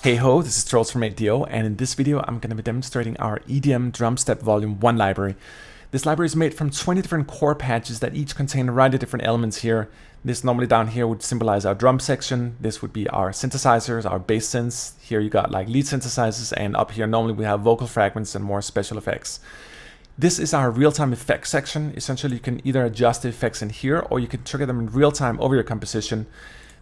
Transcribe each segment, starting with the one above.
Hey ho, this is Trolls from D.A.W, and in this video I'm going to be demonstrating our EDM Drumstep Volume 1 library. This library is made from 20 different chord patches that each contain a variety of different elements here. This normally down here would symbolize our drum section. This would be our synthesizers, our bass synths. Here you got like lead synthesizers, and up here normally we have vocal fragments and more special effects. This is our real-time effects section. Essentially you can either adjust the effects in here or you can trigger them in real time over your composition.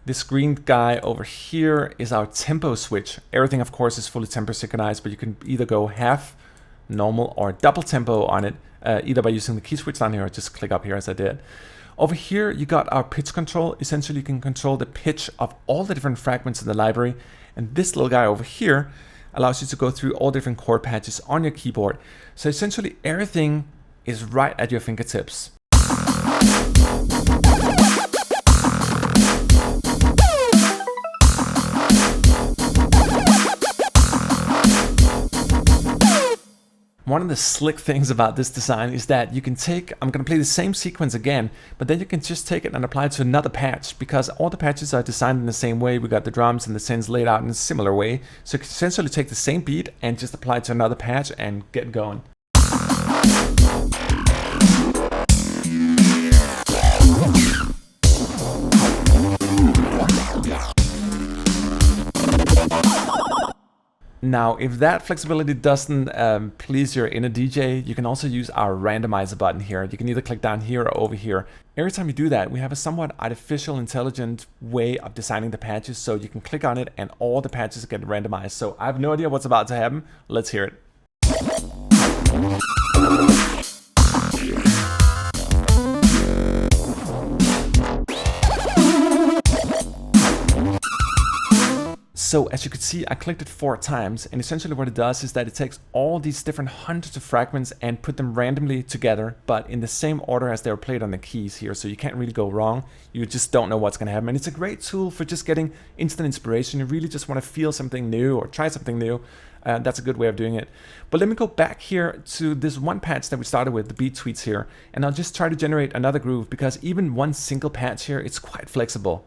This green guy over here is our tempo switch. Everything of course is fully tempo synchronized, but you can either go half, normal, or double tempo on it, either by using the key switch down here or just click up here as I did. Over here you got our pitch control. Essentially you can control the pitch of all the different fragments in the library, and this little guy over here allows you to go through all different chord patches on your keyboard. So essentially everything is right at your fingertips. One of the slick things about this design is that you can take, I'm going to play the same sequence again, but then you can just take it and apply it to another patch, because all the patches are designed in the same way. We got the drums and the synths laid out in a similar way. So you can essentially take the same beat and just apply it to another patch and get going. Now, if that flexibility doesn't please your inner DJ, you can also use our randomizer button here. You can either click down here or over here. Every time you do that, we have a somewhat artificial, intelligent way of designing the patches. So you can click on it and all the patches get randomized. So I have no idea what's about to happen. Let's hear it. So as you can see, I clicked it 4 times, and essentially what it does is that it takes all these different hundreds of fragments and put them randomly together, but in the same order as they were played on the keys here, so you can't really go wrong. You just don't know what's going to happen, and it's a great tool for just getting instant inspiration. You really just want to feel something new or try something new. That's a good way of doing it. But let me go back here to this one patch that we started with, the beat tweets here, and I'll just try to generate another groove, because even one single patch here, it's quite flexible.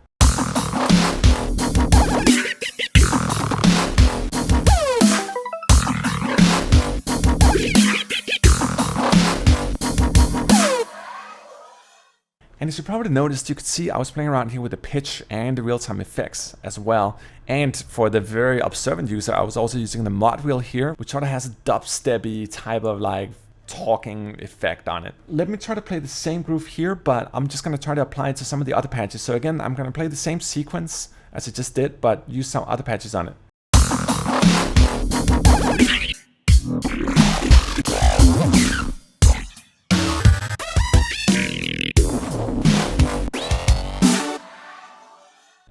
And as you probably noticed, you could see I was playing around here with the pitch and the real-time effects as well. And for the very observant user, I was also using the mod wheel here, which sort of has a dubstep-y type of like talking effect on it. Let me try to play the same groove here, but I'm just going to try to apply it to some of the other patches. So again, I'm going to play the same sequence as I just did, but use some other patches on it.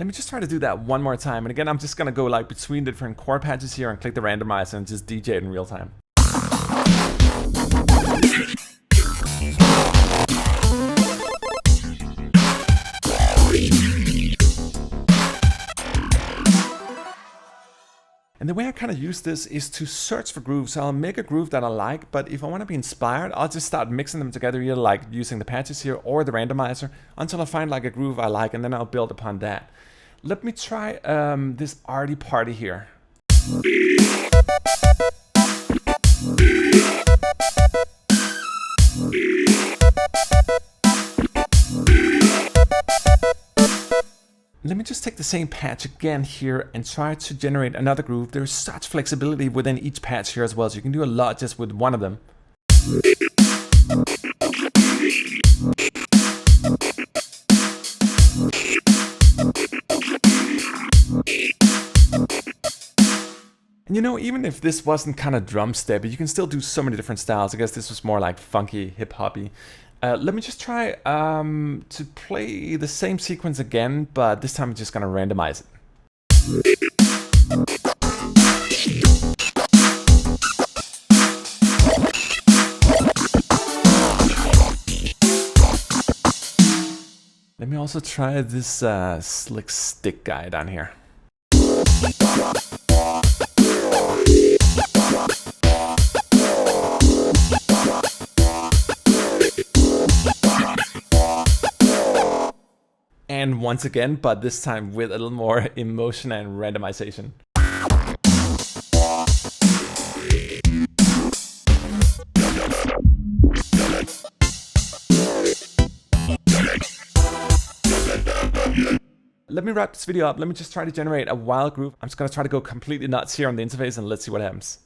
Let me just try to do that one more time. And again, I'm just going to go like between the different chord patches here and click the randomizer and just DJ it in real time. And the way I kind of use this is to search for grooves. So I'll make a groove that I like, but if I want to be inspired, I'll just start mixing them together, either like using the patches here or the randomizer, until I find like a groove I like, and then I'll build upon that. Let me try this arty party here. Let me just take the same patch again here and try to generate another groove. There's such flexibility within each patch here as well, so you can do a lot just with one of them. And you know, even if this wasn't kind of drum steppy, you can still do so many different styles. I guess this was more like funky, hip-hoppy. Let me just try to play the same sequence again, but this time I'm just going to randomize it. Let me also try this slick stick guy down here. And once again, but this time with a little more emotion and randomization. let me wrap this video up. Let me just try to generate a wild groove. I'm just going to try to go completely nuts here on the interface and let's see what happens.